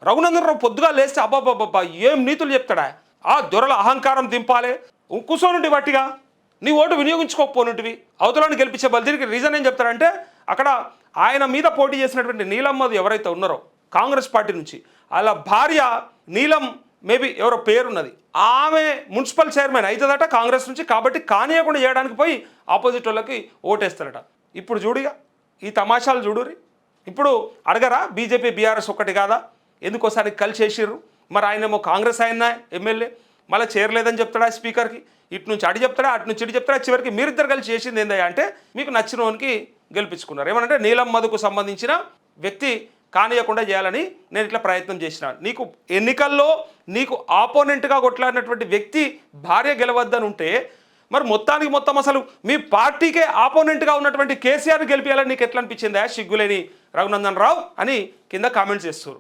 రఘునందన్ రావు పొద్దుగా లేస్తే అబ్బాబ్బాబ్బా ఏం నీతులు చెప్తాడా, ఆ దొరల అహంకారం దింపాలి, కూర్చోనుంటి బట్టిగా నీ ఓటు వినియోగించుకోకపోనుంటివి, అవతలాన్ని గెలిపించే బలి. దీనికి రీజన్ ఏం చెప్తారంటే, అక్కడ ఆయన మీద పోటీ చేసినటువంటి నీలమ్మది ఎవరైతే ఉన్నారో కాంగ్రెస్ పార్టీ నుంచి, అలా భార్య నీలం మేబీ ఎవరో పేరున్నది, ఆమె మున్సిపల్ చైర్మన్ అవుతుందట కాంగ్రెస్ నుంచి. కాబట్టి కానియకుండా చేయడానికి పోయి ఆపోజిట్ వాళ్ళకి ఓటేస్తారట. ఇప్పుడు చూడిగా ఈ తమాషాలు చూడురి. ఇప్పుడు అడగరా బీజేపీ బీఆర్ఎస్ ఒక్కటి కాదా, ఎందుకోసారి కలిసి చేసిర్రు? మరి ఆయనేమో కాంగ్రెస్ ఆయన ఎమ్మెల్యే, మళ్ళీ చేరలేదని చెప్తాడా స్పీకర్కి, ఇటు నుంచి అడి చెప్తాడా, అటు నుంచి ఇటు చెప్తాడా, చివరికి మీరిద్దరు కలిసి చేసింది ఏందయ్యా అంటే మీకు నచ్చిన వానికి గెలిపించుకున్నారు. ఏమనంటే నీలం మధుకు సంబంధించిన వ్యక్తి కానియకుండా చేయాలని నేను ఇట్లా ప్రయత్నం చేసిన. నీకు ఎన్నికల్లో నీకు ఆపోనెంట్గా కొట్లాడినటువంటి వ్యక్తి భార్య గెలవద్దని ఉంటే, మరి మొత్తానికి మొత్తం అసలు మీ పార్టీకే ఆపోనెంట్గా ఉన్నటువంటి కేసీఆర్ గెలిపించాలని నీకు ఎట్లా అనిపించిందా సిగ్గులేని రఘునందన్ రావు అని కింద కామెంట్స్ చేస్తారు.